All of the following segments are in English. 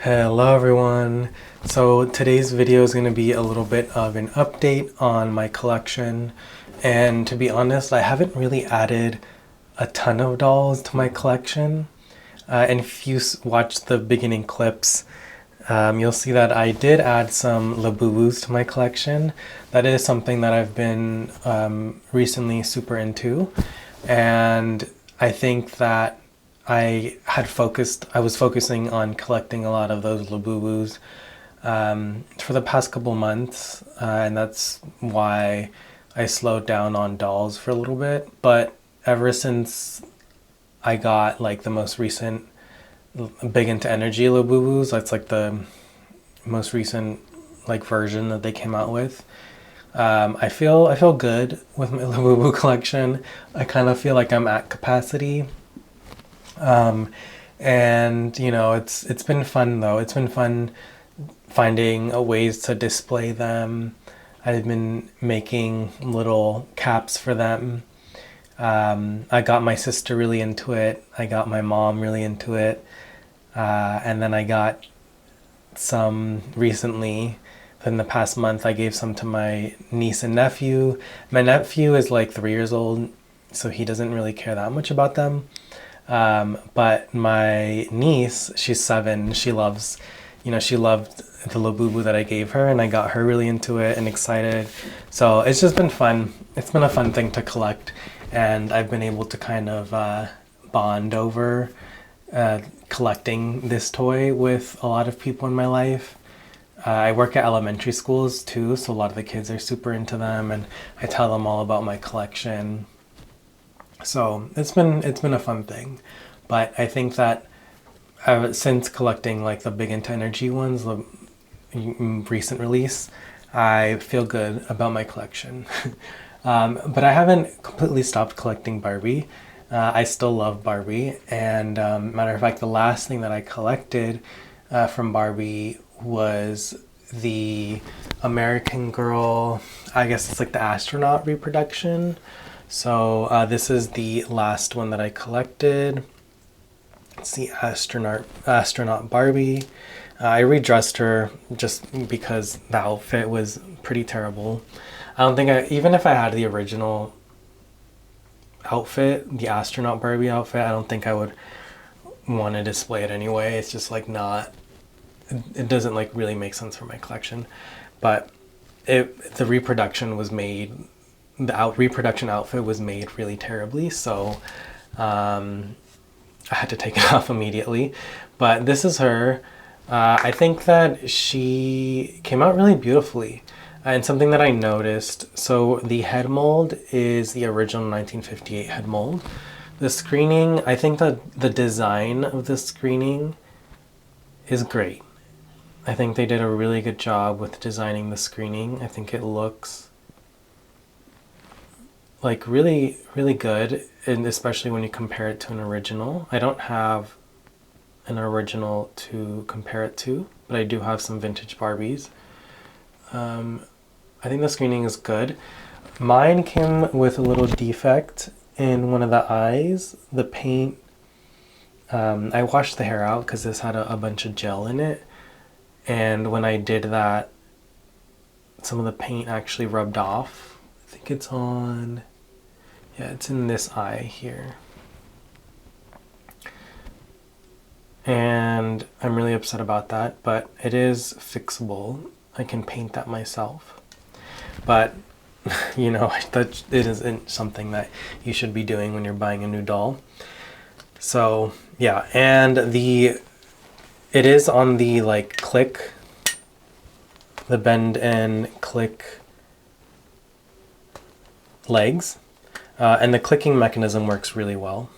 Hello everyone. So today's video is going to be a little bit of an update on my collection, and to be honest, I haven't really added a ton of dolls to my collection. And if you watch the beginning clips, you'll see that I did add some Labubus to my collection. That is something that I've been recently super into, and I think that I was focusing on collecting a lot of those Labubus for the past couple months, and that's why I slowed down on dolls for a little bit. But ever since I got like the most recent Big Into Energy Labubus, that's like the most recent like version that they came out with. I feel good with my Labubu collection. I kind of feel like I'm at capacity. And you know, it's been fun though. It's been fun finding ways to display them. I've been making little caps for them. I got my sister really into it. I got my mom really into it. And then I got some recently. In the past month, I gave some to my niece and nephew. My nephew is like 3 years old, so he doesn't really care that much about them. But my niece, she's 7. She loved the Labubu that I gave her, and I got her really into it and excited. So it's just been fun. It's been a fun thing to collect, and I've been able to kind of bond over collecting this toy with a lot of people in my life. I work at elementary schools too, so a lot of the kids are super into them, and I tell them all about my collection. So it's been a fun thing. But I think that since collecting like the Big Into Energy ones, the recent release, I feel good about my collection. But I haven't completely stopped collecting Barbie. I still love Barbie, and matter of fact, the last thing that I collected from Barbie was the American Girl, I guess it's like the astronaut reproduction. So this is the last one that I collected. It's the astronaut Barbie. I redressed her just because the outfit was pretty terrible. I don't think even if I had the original outfit, the astronaut Barbie outfit, I don't think I would want to display it anyway. It's just like not, it doesn't like really make sense for my collection. But the reproduction was made, the reproduction outfit was made really terribly, so I had to take it off immediately. But this is her. I think that she came out really beautifully. And something that I noticed, so the head mold is the original 1958 head mold. The screening, I think that the design of the screening is great. I think they did a really good job with designing the screening. I think it looks like really, really good, and especially when you compare it to an original. I don't have an original to compare it to, but I do have some vintage Barbies. I think the screening is good. Mine came with a little defect in one of the eyes. The paint, I washed the hair out because this had a bunch of gel in it. And when I did that, some of the paint actually rubbed off. I think it's on, yeah, it's in this eye here. And I'm really upset about that, but it is fixable. I can paint that myself. But, you know, that it isn't something that you should be doing when you're buying a new doll. So, yeah, and it is on the like click, the bend and click legs, and the clicking mechanism works really well.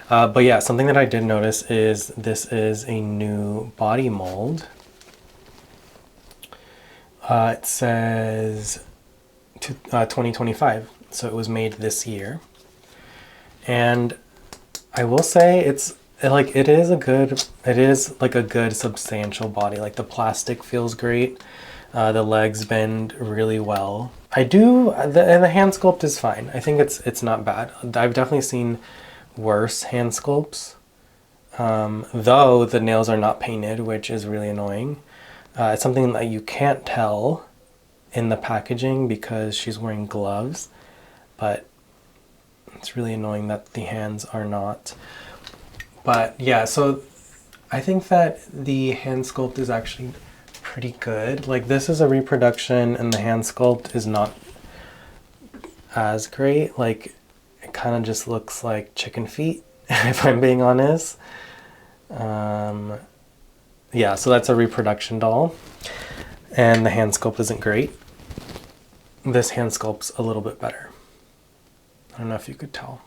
But yeah, something that I did notice is this is a new body mold. It says 2025, so it was made this year. And I will say it is like a good substantial body. Like the plastic feels great. The legs bend really well. The hand sculpt is fine. I think it's not bad. I've definitely seen worse hand sculpts. though the nails are not painted, which is really annoying. It's something that you can't tell in the packaging because she's wearing gloves, but it's really annoying that the hands are not. But yeah, so I think that the hand sculpt is actually pretty good. Like, this is a reproduction and the hand sculpt is not as great. Like, it kind of just looks like chicken feet, if I'm being honest. Yeah, so that's a reproduction doll. And the hand sculpt isn't great. This hand sculpt's a little bit better. I don't know if you could tell.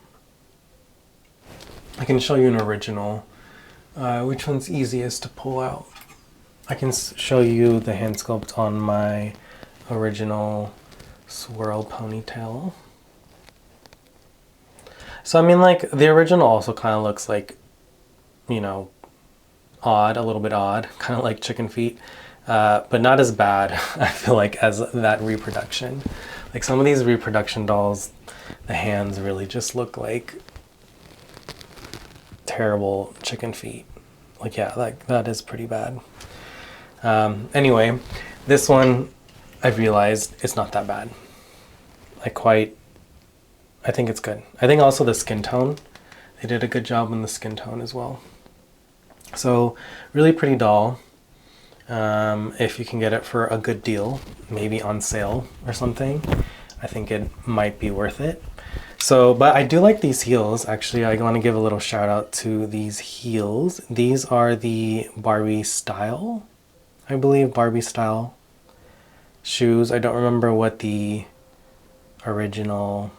I can show you an original. Which one's easiest to pull out? I can show you the hand sculpt on my original Swirl Ponytail. So I mean, like, the original also kind of looks like, you know, odd, a little bit odd, kind of like chicken feet, but not as bad, I feel like, as that reproduction. Like, some of these reproduction dolls, the hands really just look like terrible chicken feet. Like, yeah, that is pretty bad. Anyway, this one, I've realized it's not that bad. I think it's good. I think also the skin tone, they did a good job on the skin tone as well. So, really pretty doll. If you can get it for a good deal, maybe on sale or something, I think it might be worth it. So, but I do like these heels. Actually, I want to give a little shout out to these heels. These are the Barbie style, I believe, Barbie style shoes. I don't remember what the original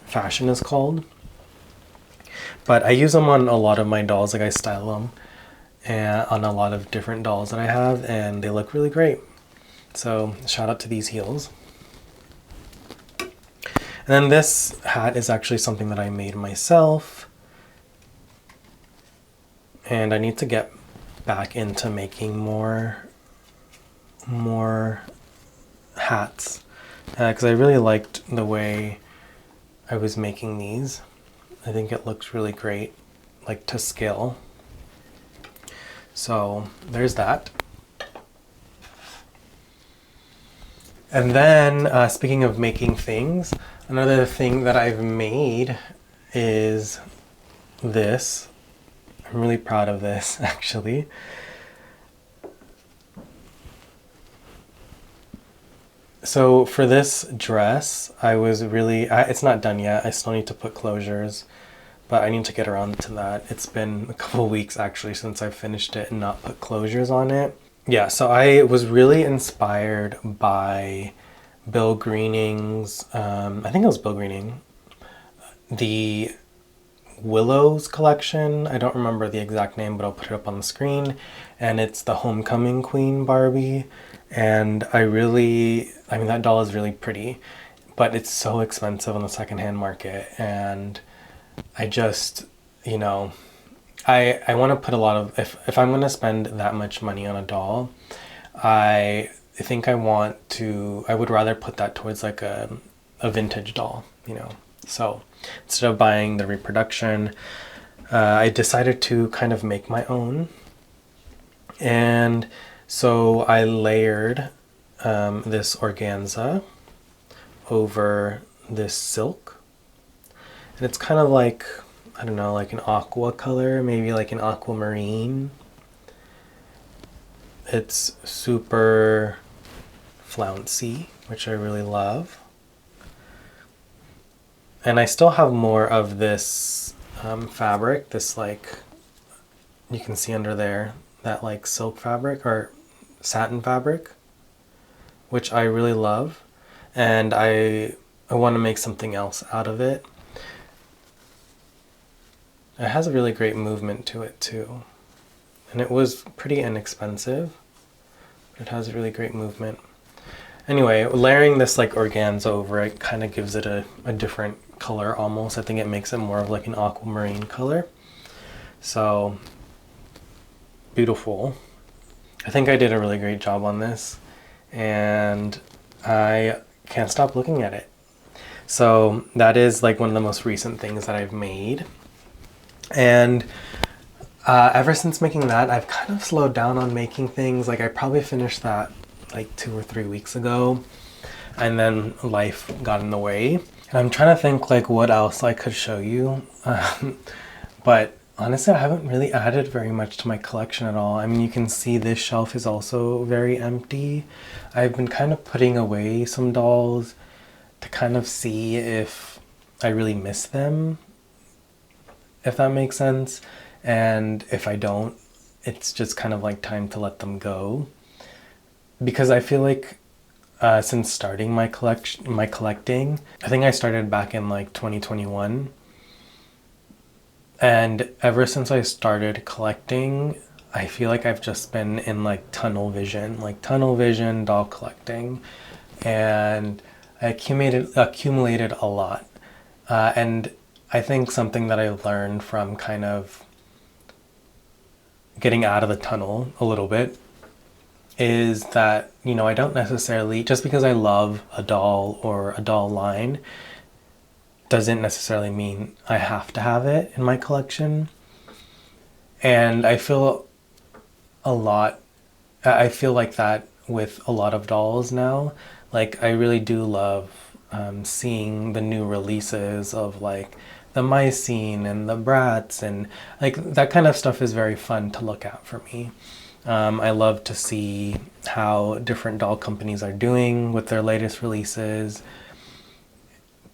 fashion is called, but I use them on a lot of my dolls. Like, I style them and on a lot of different dolls that I have, and they look really great. So shout out to these heels. And then this hat is actually something that I made myself, and I need to get back into making more hats because I really liked the way I was making these. I think it looks really great, like, to scale. So there's that. And then speaking of making things, another thing that I've made is this. I'm really proud of this, actually. So for this dress, I was really, it's not done yet. I still need to put closures, but I need to get around to that. It's been a couple of weeks actually since I finished it and not put closures on it. Yeah, so I was really inspired by Bill Greening's, I think it was Bill Greening, the Willows collection. I don't remember the exact name, but I'll put it up on the screen. And it's the Homecoming Queen Barbie. And I mean, that doll is really pretty, but it's so expensive on the secondhand market. And I just, you know, I want to put a lot of, if I'm going to spend that much money on a doll, I think I would rather put that towards like a vintage doll, you know. So instead of buying the reproduction, I decided to kind of make my own. And so I layered this organza over this silk. And it's kind of like, I don't know, like an aqua color, maybe like an aquamarine. It's super flouncy, which I really love. And I still have more of this fabric, this, like, you can see under there, that like silk fabric or satin fabric, which I really love. And I want to make something else out of it. It has a really great movement to it too. And it was pretty inexpensive, but it has a really great movement. Anyway, layering this like organza over it kind of gives it a different color almost. I think it makes it more of like an aquamarine color. So beautiful. I think I did a really great job on this, and I can't stop looking at it. So that is like one of the most recent things that I've made. And Ever since making that, I've kind of slowed down on making things. Like I probably finished that like 2 or 3 weeks ago, and then life got in the way. And I'm trying to think like what else I could show you. But honestly, I haven't really added very much to my collection at all. I mean, you can see this shelf is also very empty. I've been kind of putting away some dolls to kind of see if I really miss them, if that makes sense. And if I don't, it's just kind of like time to let them go. Because I feel like since starting my collecting, I think I started back in like 2021. And ever since I started collecting, I feel like I've just been in like tunnel vision doll collecting. And I accumulated a lot. And I think something that I learned from kind of getting out of the tunnel a little bit is that, you know, I don't necessarily, just because I love a doll or a doll line, doesn't necessarily mean I have to have it in my collection. And I feel like that with a lot of dolls now. Like I really do love seeing the new releases of like the Mycene and the Bratz, and like that kind of stuff is very fun to look at for me. I love to see how different doll companies are doing with their latest releases.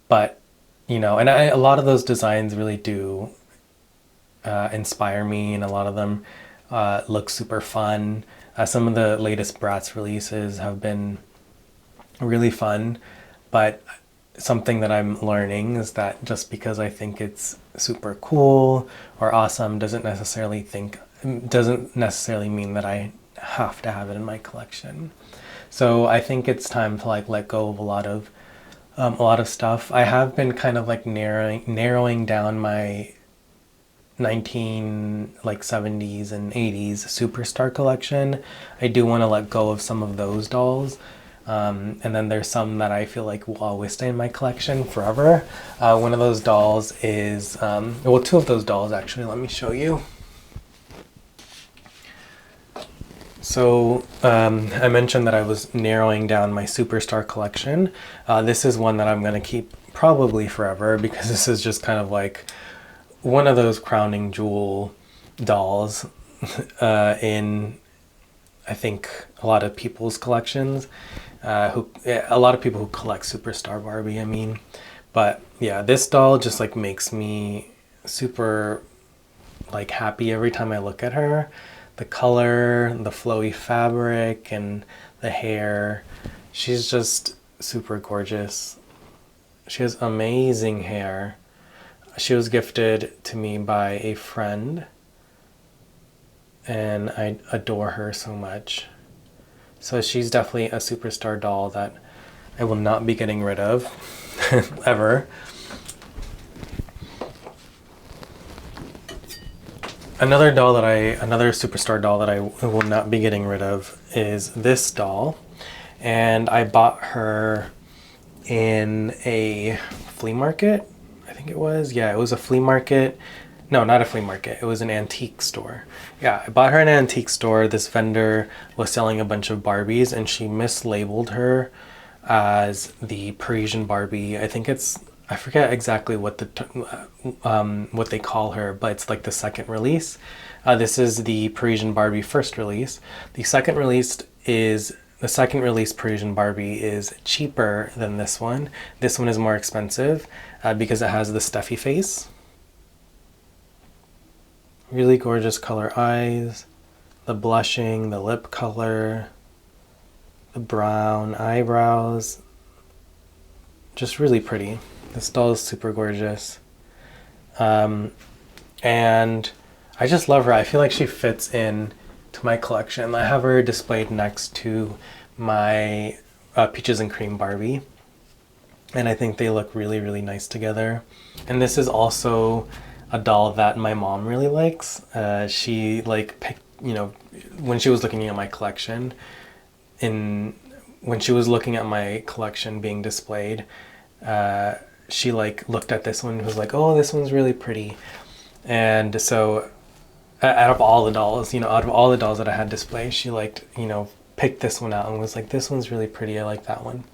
But, you know, and a lot of those designs really do inspire me, and a lot of them look super fun. Some of the latest Bratz releases have been really fun, but something that I'm learning is that just because I think it's super cool or awesome doesn't necessarily mean that I have to have it in my collection. So I think it's time to like let go of a lot of stuff. I have been kind of like narrowing down my 70s and 80s superstar collection. I do want to let go of some of those dolls. And then there's some that I feel like will always stay in my collection forever. One of those dolls is, well, two of those dolls actually, let me show you. So I mentioned that I was narrowing down my superstar collection. This is one that I'm going to keep probably forever, because this is just kind of like one of those crowning jewel dolls in, I think, a lot of people's collections. A lot of people who collect Superstar Barbie, I mean. But yeah, this doll just like makes me super like happy every time I look at her. The color, the flowy fabric, and the hair. She's just super gorgeous. She has amazing hair. She was gifted to me by a friend, and I adore her so much. So she's definitely a superstar doll that I will not be getting rid of ever. Another superstar doll that I will not be getting rid of is this doll. And I bought her in a flea market, I think it was. Yeah, it was a flea market. No, not a flea market. It was an antique store. Yeah, I bought her in an antique store. This vendor was selling a bunch of Barbies, and she mislabeled her as the Parisian Barbie. I think I forget exactly what what they call her, but it's like the second release. This is the Parisian Barbie first release. The second release Parisian Barbie is cheaper than this one. This one is more expensive because it has the stuffy face. Really gorgeous color eyes, the blushing, the lip color, the brown eyebrows. Just really pretty. This doll is super gorgeous. And I just love her. I feel like she fits in to my collection. I have her displayed next to my Peaches and Cream Barbie. And I think they look really, really nice together. And this is also a doll that my mom really likes. She like picked, you know, when she was looking at my collection, when she was looking at my collection being displayed, she like looked at this one and was like, oh, this one's really pretty. And so out of all the dolls, out of all the dolls that I had displayed, she liked, picked this one out and was like, this one's really pretty. I like that one.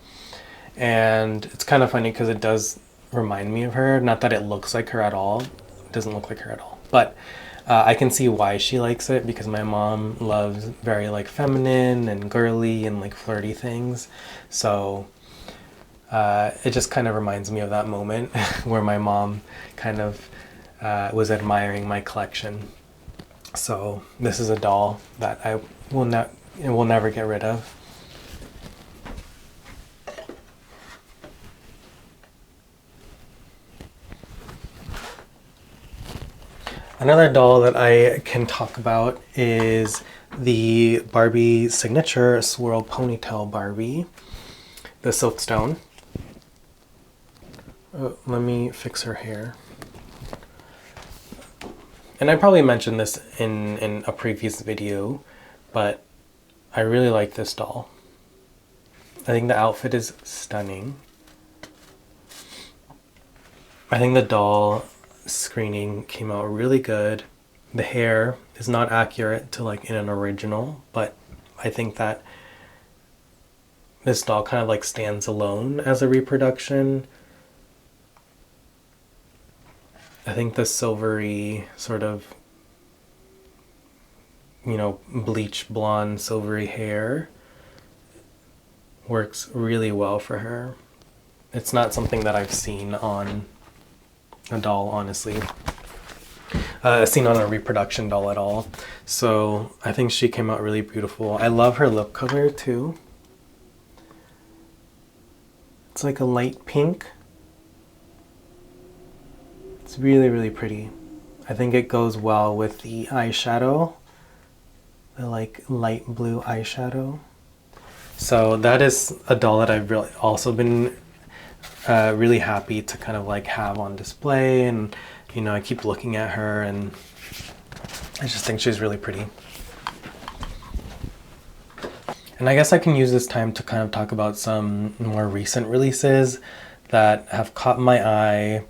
And it's kind of funny because it does remind me of her. Not that it looks like her at all. It doesn't look like her at all. But I can see why she likes it, because my mom loves very like feminine and girly and like flirty things. So it just kind of reminds me of that moment where my mom kind of was admiring my collection. So this is a doll that I will never get rid of. Another doll that I can talk about is the Barbie signature Swirl Ponytail Barbie, the Silkstone. Let me fix her hair. And I probably mentioned this in a previous video, but I really like this doll. I think the outfit is stunning. I think the doll screening came out really good. The hair is not accurate to like in an original, but I think that this doll kind of like stands alone as a reproduction. I think the silvery sort of, bleach blonde silvery hair works really well for her. It's not something that I've seen on a doll, honestly. Seen on a reproduction doll at all. So I think she came out really beautiful. I love her lip color too. It's like a light pink. It's really, really pretty. I think it goes well with the eyeshadow, the like light blue eyeshadow. So that is a doll that I've really also been really happy to kind of like have on display, and I keep looking at her and I just think she's really pretty. And I guess I can use this time to kind of talk about some more recent releases that have caught my eye,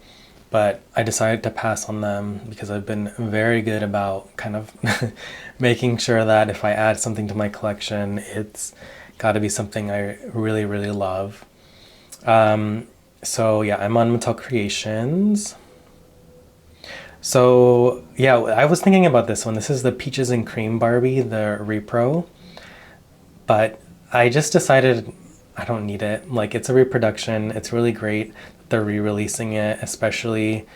but I decided to pass on them because I've been very good about kind of making sure that if I add something to my collection, it's got to be something I really, really love. So yeah, I'm on Mattel Creations. So yeah, I was thinking about this one. This is the Peaches and Cream Barbie, the repro. But I just decided I don't need it. Like, it's a reproduction. It's really great that they're re-releasing it, especially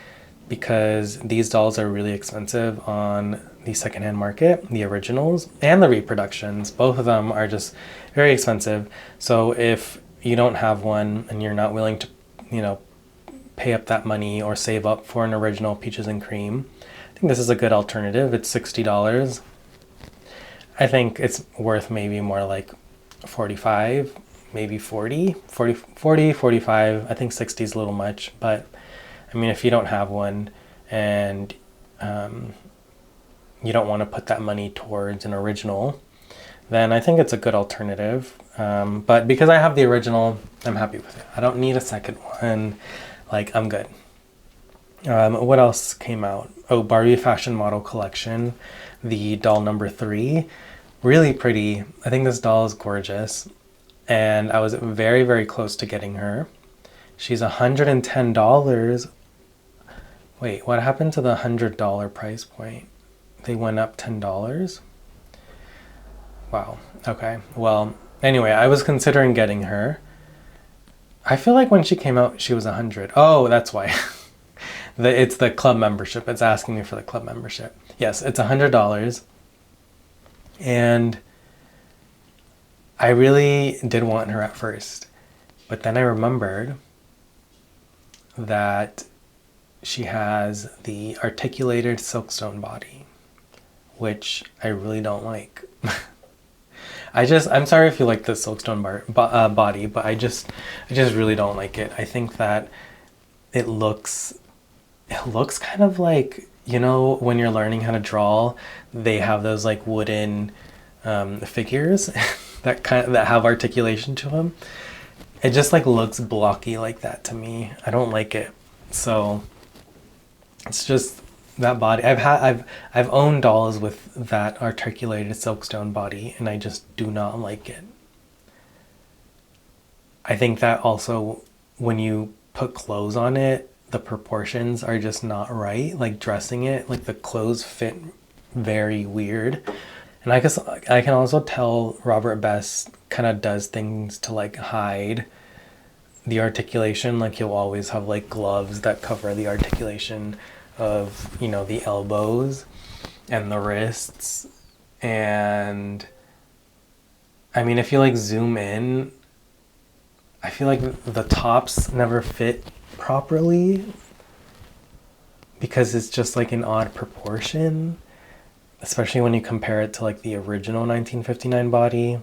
because these dolls are really expensive on the secondhand market, the originals and the reproductions. Both of them are just very expensive. So if you don't have one and you're not willing to, pay up that money or save up for an original Peaches and Cream, I think this is a good alternative. It's $60. I think it's worth maybe more like 45, maybe 40, 45. I think 60 is a little much, but I mean, if you don't have one and you don't want to put that money towards an original, then I think it's a good alternative. But because I have the original, I'm happy with it. I don't need a second one. Like, I'm good. What else came out? Oh, Barbie Fashion Model Collection, the doll number 3. Really pretty. I think this doll is gorgeous. And I was very, very close to getting her. She's $110. Wait, what happened to the $100 price point? They went up $10? Wow. Okay. Well, anyway, I was considering getting her. I feel like when she came out, she was 100. Oh, that's why. It's the club membership. It's asking me for the club membership. Yes, it's $100. And I really did want her at first. But then I remembered that she has the articulated silkstone body, which I really don't like. I'm sorry if you like the silkstone body, but I just really don't like it. I think that it looks kind of like, when you're learning how to draw, they have those like wooden figures that have articulation to them. It just like looks blocky like that to me. I don't like it. So it's just that body. I've owned dolls with that articulated silkstone body, and I just do not like it. I think that also when you put clothes on it, the proportions are just not right. Like dressing it, like the clothes fit very weird. And I guess I can also tell Robert Best kind of does things to like hide the articulation. Like he'll always have like gloves that cover the articulation of, you know, the elbows and the wrists. And I mean, if you like zoom in, I feel like the tops never fit properly because it's just like an odd proportion, especially when you compare it to like the original 1959 body.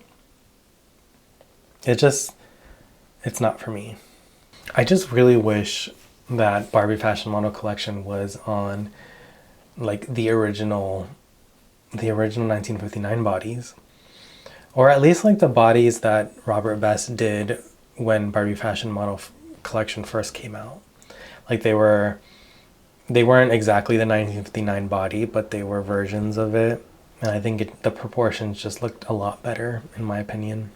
It's not for me. I just really wish that Barbie Fashion Model Collection was on like the original 1959 bodies, or at least like the bodies that Robert Best did when Barbie Fashion Model Collection first came out. Like they weren't exactly the 1959 body, but they were versions of it, and I think the proportions just looked a lot better in my opinion.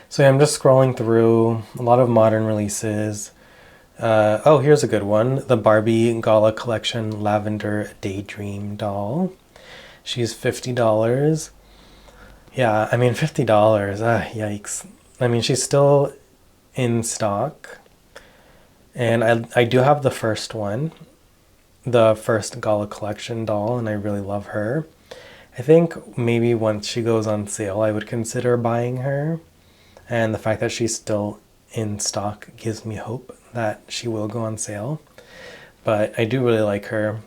So yeah, I'm just scrolling through a lot of modern releases. Oh, here's a good one. The Barbie Gala Collection Lavender Daydream doll. She's $50. Yeah, I mean, $50. Yikes. I mean, she's still in stock. And I do have the first one, the first Gala Collection doll, and I really love her. I think maybe once she goes on sale, I would consider buying her. And the fact that she's still in stock gives me hope that she will go on sale. But I do really like her.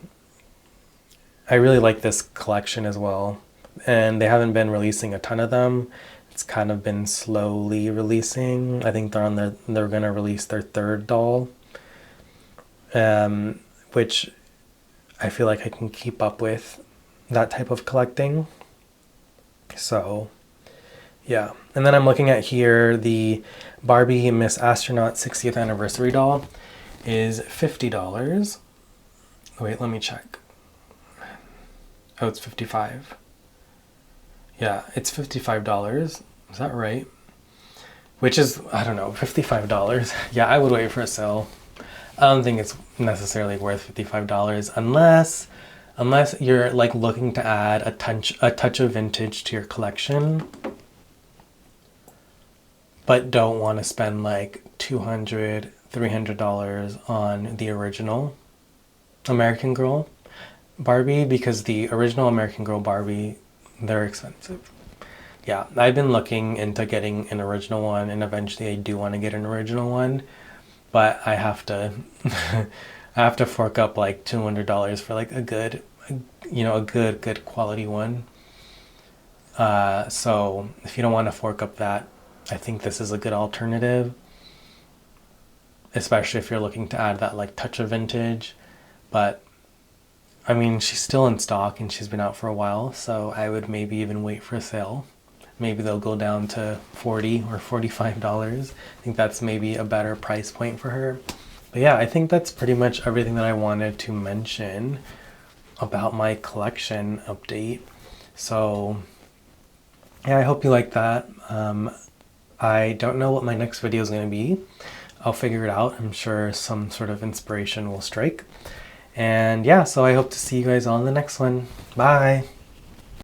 I really like this collection as well. And they haven't been releasing a ton of them. It's kind of been slowly releasing. I think they're gonna release their third doll, which I feel like I can keep up with that type of collecting. So yeah. And then I'm looking at here, the Barbie Miss Astronaut 60th Anniversary doll is $50. Wait, let me check. Oh, it's $55. Yeah, it's $55. Is that right? Which is, I don't know, $55. Yeah, I would wait for a sale. I don't think it's necessarily worth $55 unless you're like looking to add a touch of vintage to your collection, but don't want to spend like $200, $300 on the original American Girl Barbie, because the original American Girl Barbie, they're expensive. Yeah, I've been looking into getting an original one, and eventually I do want to get an original one, but I have to I have to fork up like $200 for like a good quality one. So if you don't want to fork up that, I think this is a good alternative, especially if you're looking to add that like touch of vintage. But I mean, she's still in stock and she's been out for a while, so I would maybe even wait for a sale. Maybe they'll go down to $40 or $45. I think that's maybe a better price point for her. But yeah, I think that's pretty much everything that I wanted to mention about my collection update. So yeah, I hope you like that. I don't know what my next video is going to be. I'll figure it out. I'm sure some sort of inspiration will strike. And yeah, so I hope to see you guys on the next one. Bye!